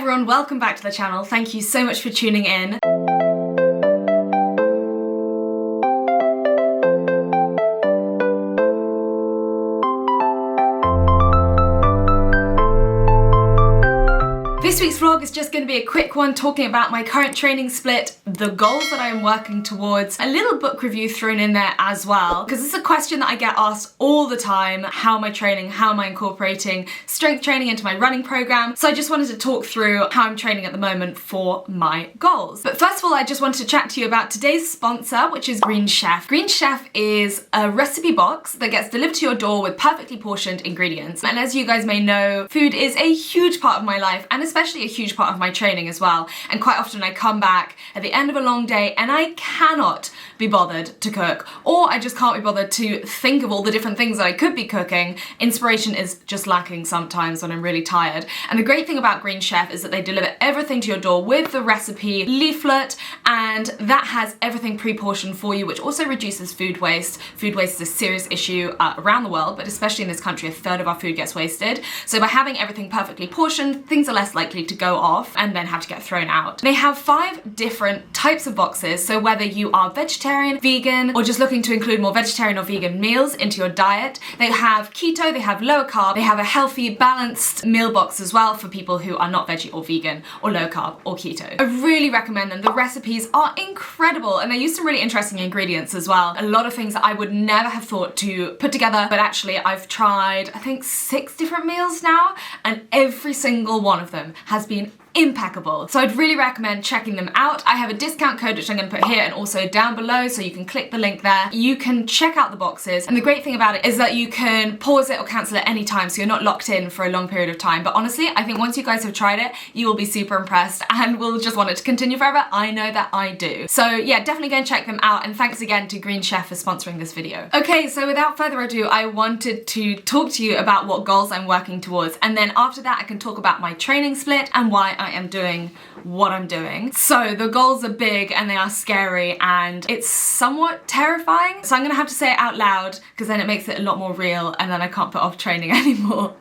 everyone, welcome back to the channel. Thank you so much for tuning in. This week's vlog is just going to be a quick one talking about my current training split, the goals that I am working towards, a little book review thrown in there as well, because it's a question that I get asked all the time. How am I training? How am I incorporating strength training into my running program? So I just wanted to talk through how I'm training at the moment for my goals. But first of all, I just wanted to chat to you about today's sponsor, which is Green Chef. Green Chef is a recipe box that gets delivered to your door with perfectly portioned ingredients. And as you guys may know, food is a huge part of my life, and especially a huge part of my training as well. And quite often I come back at the end of a long day and I cannot be bothered to cook, or I just can't be bothered to think of all the different things that I could be cooking. Inspiration is just lacking sometimes when I'm really tired. And the great thing about Green Chef is that they deliver everything to your door with the recipe leaflet, and that has everything pre-portioned for you, which also reduces food waste. Food waste is a serious issue around the world, but especially in this country, a third of our food gets wasted. So by having everything perfectly portioned, things are less likely to go off and then have to get thrown out. They have 5 different types of boxes, so whether you are vegetarian, vegan, or just looking to include more vegetarian or vegan meals into your diet, they have keto, they have lower carb, they have a healthy, balanced meal box as well for people who are not veggie or vegan or low carb or keto. I really recommend them. The recipes are incredible and they use some really interesting ingredients as well. A lot of things that I would never have thought to put together, but actually I've tried, I think 6 different meals now, and every single one of them has been impeccable. So I'd really recommend checking them out. I have a discount code which I'm going to put here and also down below, so you can click the link there. You can check out the boxes, and the great thing about it is that you can pause it or cancel it any time, so you're not locked in for a long period of time. But honestly, I think once you guys have tried it, you will be super impressed and will just want it to continue forever. I know that I do. So yeah, definitely go and check them out, and thanks again to Green Chef for sponsoring this video. Okay, so without further ado, I wanted to talk to you about what goals I'm working towards, and then after that I can talk about my training split and why I am doing what I'm doing. So the goals are big and they are scary and it's somewhat terrifying. So I'm gonna have to say it out loud because then it makes it a lot more real and then I can't put off training anymore.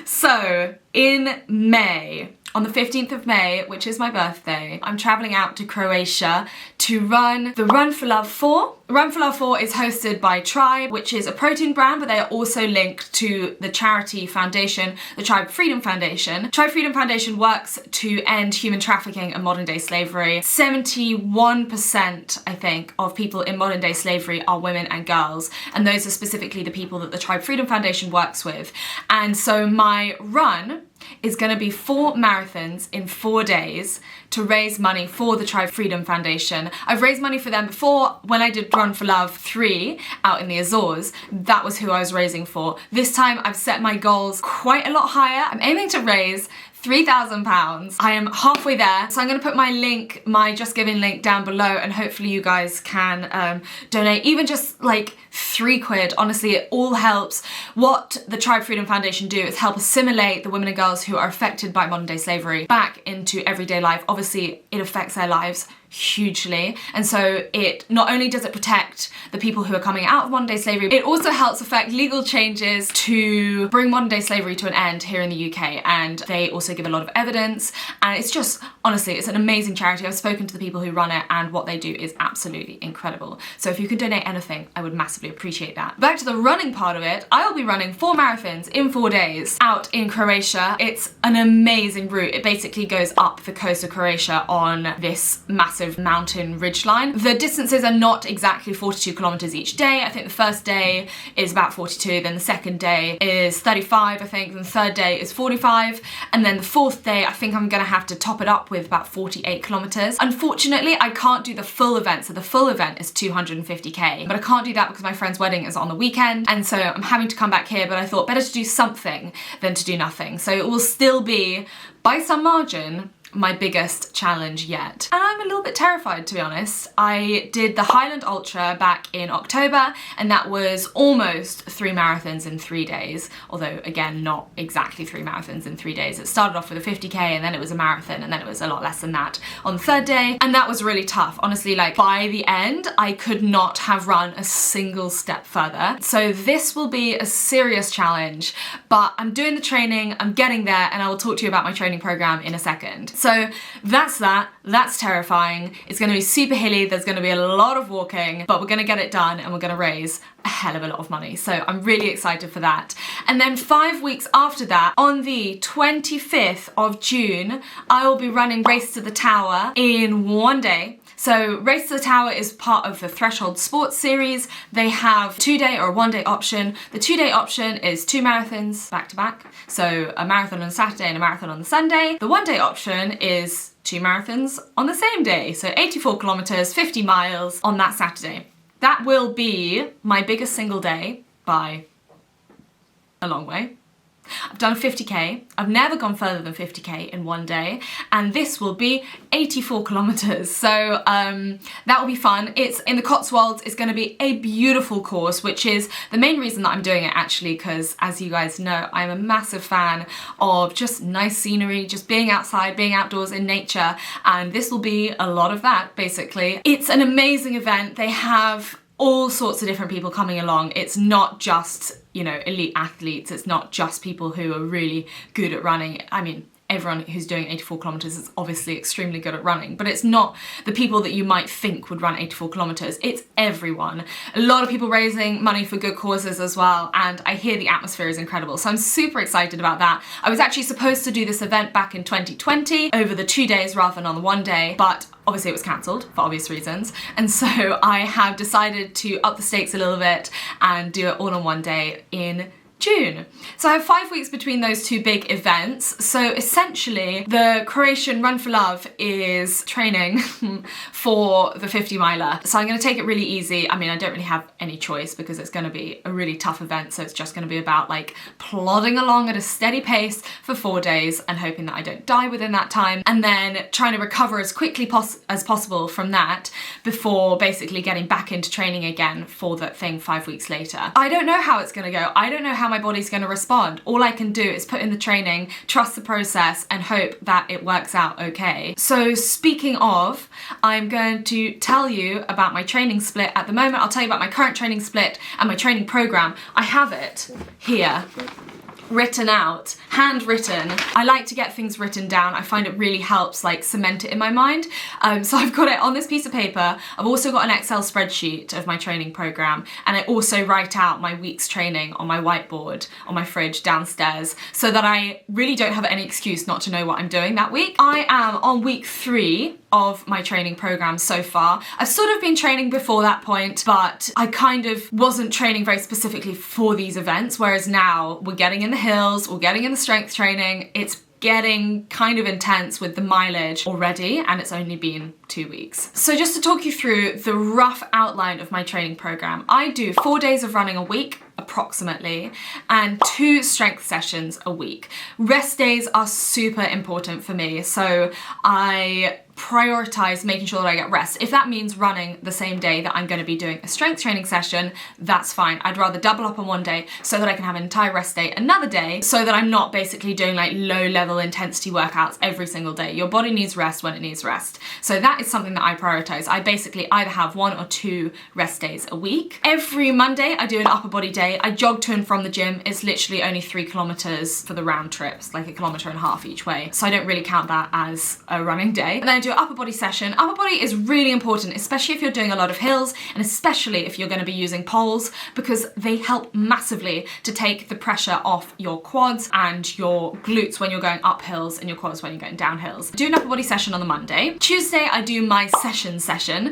So in May, on the 15th of May, which is my birthday, I'm traveling out to Croatia to run the Run for Love 4. Run for Love 4 is hosted by Tribe, which is a protein brand, but they are also linked to the charity foundation, the Tribe Freedom Foundation. Tribe Freedom Foundation works to end human trafficking and modern day slavery. 71%, I think, of people in modern day slavery are women and girls, and those are specifically the people that the Tribe Freedom Foundation works with. And so my run is going to be 4 marathons in 4 days to raise money for the Tribe Freedom Foundation. I've raised money for them before when I did Run for Love 3 out in the Azores. That was who I was raising for. This time I've set my goals quite a lot higher. I'm aiming to raise £3,000. I am halfway there, so I'm gonna put my link, my Just Giving link down below, and hopefully you guys can donate, even just like £3. Honestly, it all helps. What the Tribe Freedom Foundation do is help assimilate the women and girls who are affected by modern day slavery back into everyday life. Obviously, it affects their lives hugely, and so it not only does it protect the people who are coming out of modern day slavery, it also helps affect legal changes to bring modern day slavery to an end here in the UK, and they also give a lot of evidence, and it's just, honestly, it's an amazing charity. I've spoken to the people who run it and what they do is absolutely incredible. So if you could donate anything, I would massively appreciate that. Back to the running part of it, I will be running 4 marathons in 4 days out in Croatia. It's an amazing route. It basically goes up the coast of Croatia on this massive mountain ridgeline. The distances are not exactly 42 kilometers each day. I think the first day is about 42, then the second day is 35, I think, then the third day is 45, and then the fourth day I think I'm gonna have to top it up with about 48 kilometers. Unfortunately, I can't do the full event, so the full event is 250k, but I can't do that because my friend's wedding is on the weekend, and so I'm having to come back here, but I thought better to do something than to do nothing. So it will still be, by some margin, my biggest challenge yet. And I'm a little bit terrified, to be honest. I did the Highland Ultra back in October, and that was almost 3 marathons in 3 days. Although, again, not exactly 3 marathons in 3 days. It started off with a 50k, and then it was a marathon, and then it was a lot less than that on the 3rd day. And that was really tough. Honestly, like, by the end, I could not have run a single step further. So this will be a serious challenge, but I'm doing the training, I'm getting there, and I will talk to you about my training program in a second. So that's terrifying. It's gonna be super hilly, there's gonna be a lot of walking, but we're gonna get it done and we're gonna raise a hell of a lot of money. So I'm really excited for that. And then 5 weeks after that, on the 25th of June, I will be running Race to the Tower in 1 day. So Race to the Tower is part of the Threshold Sports series. They have 2-day or a 1-day option. The 2-day option is 2 marathons back to back. So a marathon on Saturday and a marathon on the Sunday. The 1-day option is 2 marathons on the same day. So 84 kilometers, 50 miles on that Saturday. That will be my biggest single day by a long way. I've done 50k, I've never gone further than 50k in 1 day, and this will be 84 kilometers. So that will be fun. It's in the Cotswolds. It's going to be a beautiful course, which is the main reason that I'm doing it, actually, because as you guys know, I'm a massive fan of just nice scenery, just being outside, being outdoors in nature, and this will be a lot of that, basically. It's an amazing event. They have all sorts of different people coming along. It's not just, you know, elite athletes. It's not just people who are really good at running. I mean, everyone who's doing 84 kilometers is obviously extremely good at running, but it's not the people that you might think would run 84 kilometers. It's everyone. A lot of people raising money for good causes as well, and I hear the atmosphere is incredible. So I'm super excited about that. I was actually supposed to do this event back in 2020 over the 2 days rather than on the 1 day, but obviously it was cancelled for obvious reasons. And so I have decided to up the stakes a little bit and do it all on 1 day in June. So I have 5 weeks between those 2 big events. So essentially the Croatian Run for Love is training for the 50 miler. So I'm going to take it really easy. I mean, I don't really have any choice because it's going to be a really tough event. So it's just going to be about like plodding along at a steady pace for 4 days and hoping that I don't die within that time, and then trying to recover as quickly as possible from that before basically getting back into training again for that thing 5 weeks later. I don't know how it's going to go. I don't know how my body's going to respond. All I can do is put in the training, trust the process, and hope that it works out okay. So speaking of, I'm going to tell you about my training split at the moment. I'll tell you about my current training split and my training program. I have it here, written out, handwritten. I like to get things written down. I find it really helps like cement it in my mind. So I've got it on this piece of paper. I've also got an Excel spreadsheet of my training program, and I also write out my week's training on my whiteboard on my fridge downstairs so that I really don't have any excuse not to know what I'm doing that week. I am on week 3 of my training program so far. I've sort of been training before that point, but I kind of wasn't training very specifically for these events, whereas now we're getting in the hills, we're getting in the strength training. It's getting kind of intense with the mileage already, and it's only been 2 weeks. So just to talk you through the rough outline of my training program, I do 4 days of running a week, approximately, and 2 strength sessions a week. Rest days are super important for me, so I prioritize making sure that I get rest. If that means running the same day that I'm going to be doing a strength training session, that's fine. I'd rather double up on 1 day so that I can have an entire rest day another day, so that I'm not basically doing like low level intensity workouts every single day. Your body needs rest when it needs rest. So that is something that I prioritize. I basically either have 1 or 2 rest days a week. Every Monday I do an upper body day. I jog to and from the gym. It's literally only 3 kilometers for the round trips, like 1.5 kilometers each way. So I don't really count that as a running day. And then I do an upper body session. Upper body is really important, especially if you're doing a lot of hills, and especially if you're going to be using poles, because they help massively to take the pressure off your quads and your glutes when you're going up hills, and your quads when you're going down hills. I do an upper body session on the Monday. Tuesday I do my session.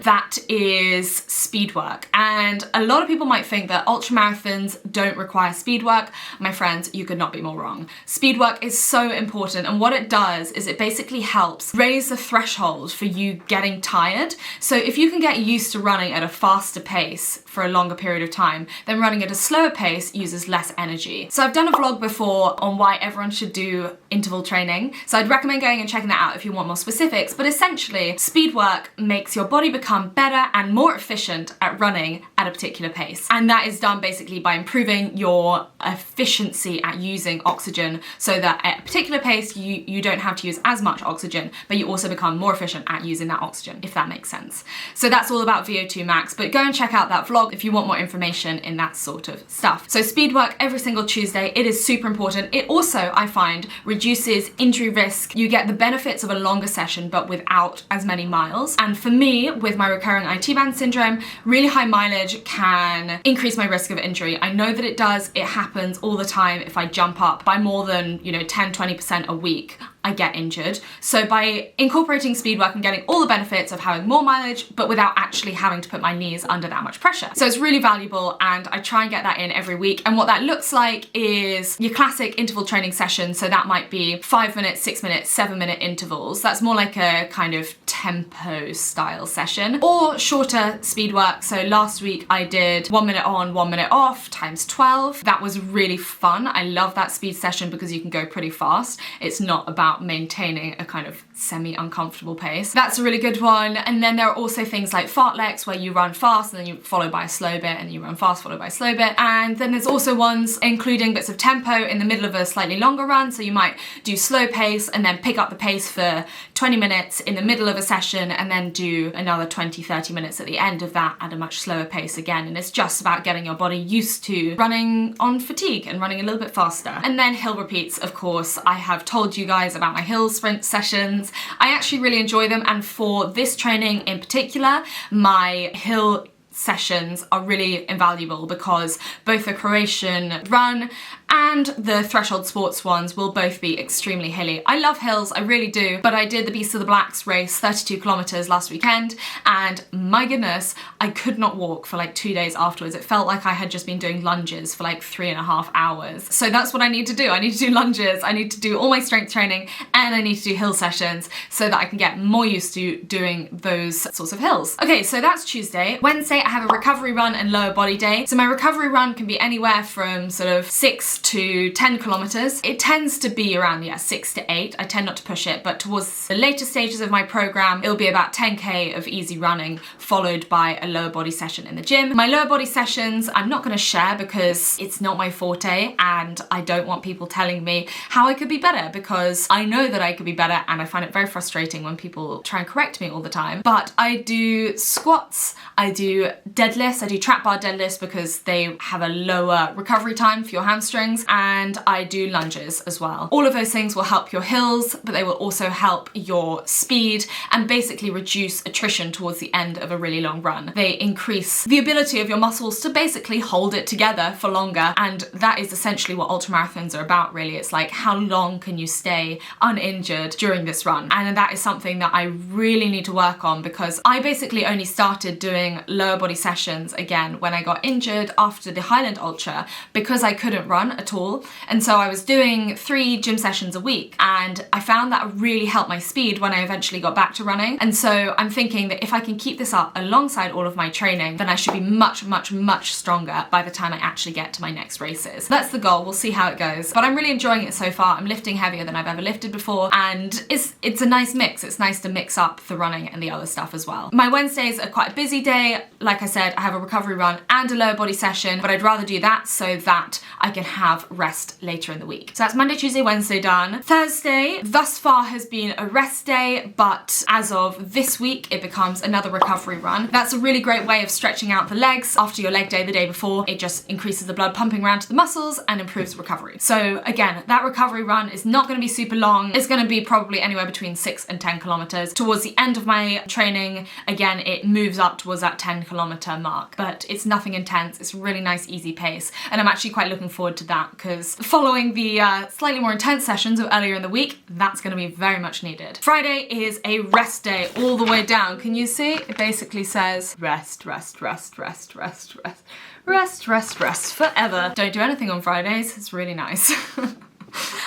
That is speed work, and a lot of people might think that ultramarathons sessions don't require speed work, my friends, you could not be more wrong. Speed work is so important, and what it does is it basically helps raise the threshold for you getting tired. So if you can get used to running at a faster pace for a longer period of time, then running at a slower pace uses less energy. So I've done a vlog before on why everyone should do interval training, so I'd recommend going and checking that out if you want more specifics, but essentially speed work makes your body become better and more efficient at running at a particular pace. And that is done basically by improving your efficiency at using oxygen, so that at a particular pace you don't have to use as much oxygen, but you also become more efficient at using that oxygen, if that makes sense. So that's all about VO2 max, but go and check out that vlog if you want more information in that sort of stuff. So speed work every single Tuesday, it is super important. It also, I find, reduces injury risk. You get the benefits of a longer session but without as many miles. And for me, with my recurring IT band syndrome, really high mileage can increase my risk of injury. I know that it does. It happens all the time. If I jump up by more than 10-20% a week, I get injured. So by incorporating speed work, I'm getting all the benefits of having more mileage, but without actually having to put my knees under that much pressure. So it's really valuable, and I try and get that in every week. And what that looks like is your classic interval training session. So that might be 5 minute, 6 minute, 7 minute intervals. That's more like a kind of tempo style session, or shorter speed work. So last week I did 1 minute on, 1 minute off times 12. That was really fun. I love that speed session because you can go pretty fast. It's not about maintaining a kind of semi-uncomfortable pace. That's a really good one. And then there are also things like fartleks, where you run fast and then you follow by a slow bit, and you run fast followed by a slow bit. And then there's also ones including bits of tempo in the middle of a slightly longer run. So you might do slow pace and then pick up the pace for 20 minutes in the middle of a session, and then do another 20-30 minutes at the end of that at a much slower pace again. And it's just about getting your body used to running on fatigue and running a little bit faster. And then hill repeats, of course. I have told you guys about my hill sprint sessions. I actually really enjoy them, and for this training in particular, my hill sessions are really invaluable because both the Croatian run and the Threshold Sports ones will both be extremely hilly. I love hills, I really do, but I did the Beast of the Blacks race, 32 kilometers last weekend, and my goodness, I could not walk for like 2 days afterwards. It felt like I had just been doing lunges for like 3.5 hours. So that's what I need to do. I need to do lunges, I need to do all my strength training, and I need to do hill sessions so that I can get more used to doing those sorts of hills. Okay, so that's Tuesday. Wednesday, I have a recovery run and lower body day. So my recovery run can be anywhere from sort of 6 to 10 kilometers. It tends to be around 6 to 8. I tend not to push it, but towards the later stages of my program, it'll be about 10k of easy running followed by a lower body session in the gym. My lower body sessions I'm not going to share because it's not my forte, and I don't want people telling me how I could be better, because I know that I could be better, and I find it very frustrating when people try and correct me all the time. But I do squats, I do deadlifts, I do trap bar deadlifts because they have a lower recovery time for your hamstrings, and I do lunges as well. All of those things will help your hills, but they will also help your speed and basically reduce attrition towards the end of a really long run. They increase the ability of your muscles to basically hold it together for longer, and that is essentially what ultramarathons are about, really. It's like, how long can you stay uninjured during this run? And that is something that I really need to work on, because I basically only started doing lower body sessions again when I got injured after the Highland Ultra, because I couldn't run at all. And so I was doing 3 gym sessions a week, and I found that really helped my speed when I eventually got back to running. And so I'm thinking that if I can keep this up alongside all of my training, then I should be much, much, much stronger by the time I actually get to my next races. That's the goal. We'll see how it goes. But I'm really enjoying it so far. I'm lifting heavier than I've ever lifted before, and it's a nice mix. It's nice to mix up the running and the other stuff as well. My Wednesdays are quite a busy day. Like I said, I have a recovery run and a lower body session, but I'd rather do that so that I can have rest later in the week. So that's Monday, Tuesday, Wednesday done. Thursday, thus far, has been a rest day, but as of this week, it becomes another recovery run. That's a really great way of stretching out the legs after your leg day the day before. It just increases the blood pumping around to the muscles and improves recovery. So again, that recovery run is not going to be super long. It's going to be probably anywhere between 6 and 10 kilometers. Towards the end of my training, again, it moves up towards that 10 kilometer mark, but it's nothing intense. It's a really nice, easy pace, and I'm actually quite looking forward to that. that, because following the slightly more intense sessions of earlier in the week, that's going to be very much needed. Friday is a rest day all the way down. Can you see? It basically says rest, rest, rest, rest, rest, rest, rest, rest, rest, forever. Don't do anything on Fridays. It's really nice.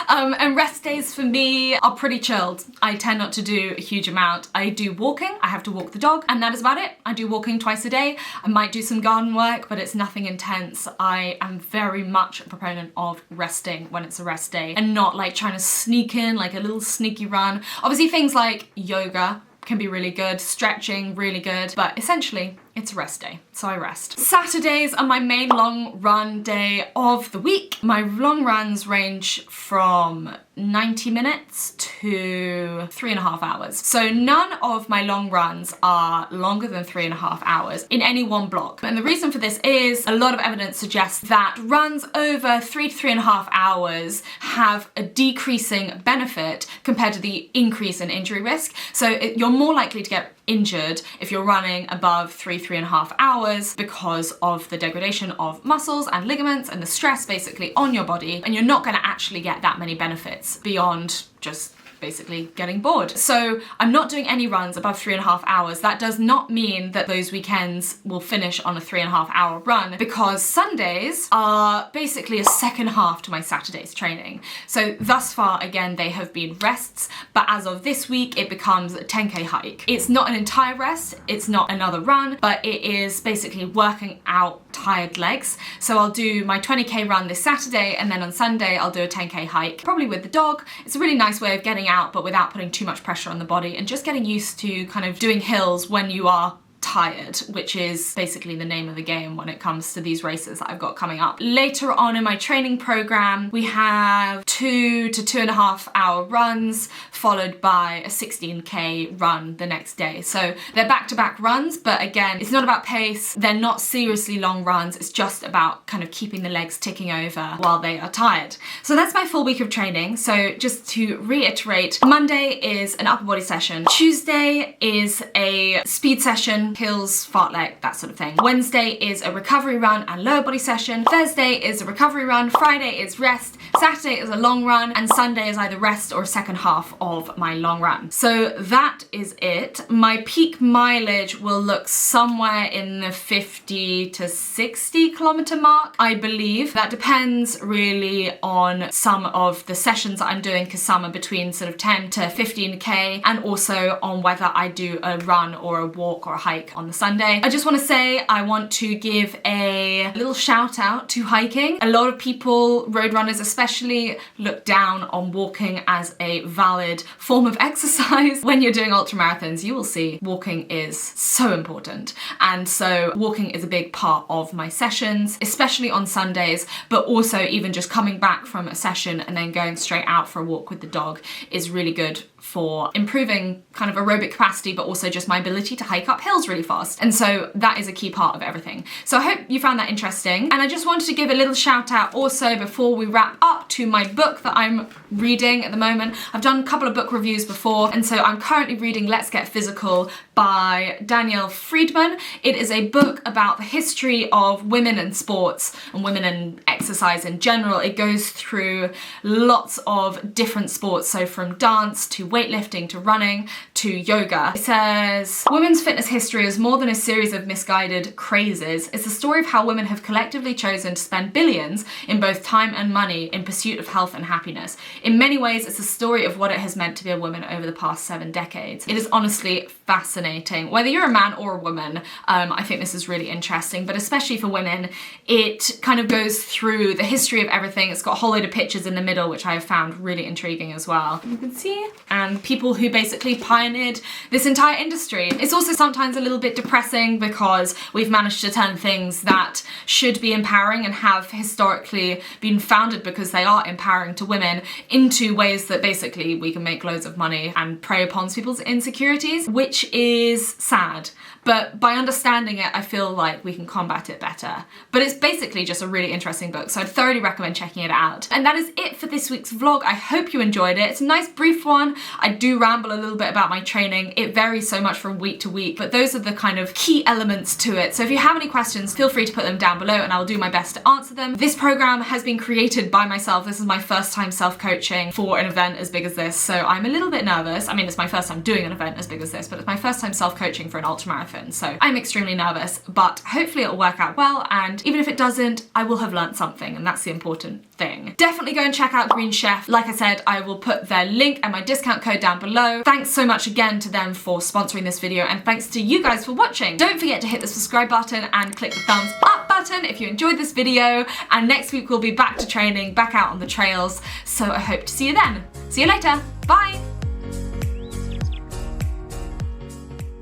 And rest days for me are pretty chilled. I tend not to do a huge amount. I do walking, I have to walk the dog, and that is about it. I do walking twice a day. I might do some garden work, but it's nothing intense. I am very much a proponent of resting when it's a rest day and not like trying to sneak in like a little sneaky run. Obviously things like yoga can be really good, stretching really good, but essentially it's a rest day, so I rest. Saturdays are my main long run day of the week. My long runs range from 90 minutes to 3.5 hours. So none of my long runs are longer than 3.5 hours in any one block. And the reason for this is a lot of evidence suggests that runs over 3 to 3.5 hours have a decreasing benefit compared to the increase in injury risk. So you're more likely to get injured if you're running above 3.5 hours because of the degradation of muscles and ligaments and the stress basically on your body, and you're not going to actually get that many benefits beyond just basically getting bored. So I'm not doing any runs above 3.5 hours. That does not mean that those weekends will finish on a 3.5 hour run, because Sundays are basically a second half to my Saturday's training. So thus far, again, they have been rests, but as of this week, it becomes a 10K hike. It's not an entire rest, it's not another run, but it is basically working out tired legs. So I'll do my 20K run this Saturday, and then on Sunday, I'll do a 10K hike, probably with the dog. It's a really nice way of getting out, but without putting too much pressure on the body, and just getting used to kind of doing hills when you are tired, which is basically the name of the game when it comes to these races that I've got coming up. Later on in my training program, we have 2 to 2.5 hour runs, followed by a 16K run the next day. So they're back-to-back runs, but again, it's not about pace. They're not seriously long runs. It's just about kind of keeping the legs ticking over while they are tired. So that's my full week of training. So just to reiterate, Monday is an upper body session. Tuesday is a speed session, hills, fartlek, that sort of thing. Wednesday is a recovery run and lower body session. Thursday is a recovery run. Friday is rest. Saturday is a long run, and Sunday is either rest or second half of my long run. So that is it. My peak mileage will look somewhere in the 50 to 60 kilometer mark, I believe. That depends really on some of the sessions that I'm doing, because some are between sort of 10 to 15K, and also on whether I do a run or a walk or a hike on the Sunday. I just want to say I want to give a little shout out to hiking. A lot of people, road runners especially, look down on walking as a valid form of exercise. When you're doing ultramarathons, you will see walking is so important. And so walking is a big part of my sessions, especially on Sundays, but also even just coming back from a session and then going straight out for a walk with the dog is really good for improving kind of aerobic capacity, but also just my ability to hike up hills really fast. And so that is a key part of everything. So I hope you found that interesting. And I just wanted to give a little shout out also before we wrap up to my book that I'm reading at the moment. I've done a couple of book reviews before, and so I'm currently reading Let's Get Physical by Danielle Friedman. It is a book about the history of women in sports and women in exercise in general. It goes through lots of different sports, so from dance to weightlifting to running to yoga. It says, women's fitness history is more than a series of misguided crazes. It's the story of how women have collectively chosen to spend billions in both time and money in pursuit of health and happiness. In many ways, it's a story of what it has meant to be a woman over the past 7 decades. It is honestly fascinating. Whether you're a man or a woman, I think this is really interesting, but especially for women, it kind of goes through the history of everything. It's got a whole load of pictures in the middle, which I have found really intriguing as well. You can see, and people who basically pioneered this entire industry. It's also sometimes a little bit depressing because we've managed to turn things that should be empowering and have historically been founded because they are empowering to women into ways that basically we can make loads of money and prey upon people's insecurities, which is sad. But by understanding it, I feel like we can combat it better. But it's basically just a really interesting book, so I'd thoroughly recommend checking it out. And that is it for this week's vlog. I hope you enjoyed it. It's a nice brief one. I do ramble a little bit about my my training. It varies so much from week to week, but those are the kind of key elements to it. So if you have any questions, feel free to put them down below and I'll do my best to answer them. This program has been created by myself. This is my first time self-coaching for an event as big as this, so I'm a little bit nervous. I mean, it's my first time doing an event as big as this, but it's my first time self-coaching for an ultramarathon, so I'm extremely nervous, but hopefully it'll work out well, and even if it doesn't, I will have learned something, and that's the important thing. Definitely go and check out Green Chef. Like I said, I will put their link and my discount code down below. Thanks so much again to them for sponsoring this video, and thanks to you guys for watching. Don't forget to hit the subscribe button and click the thumbs up button if you enjoyed this video, and next week we'll be back to training, back out on the trails, so I hope to see you then. See you later, bye!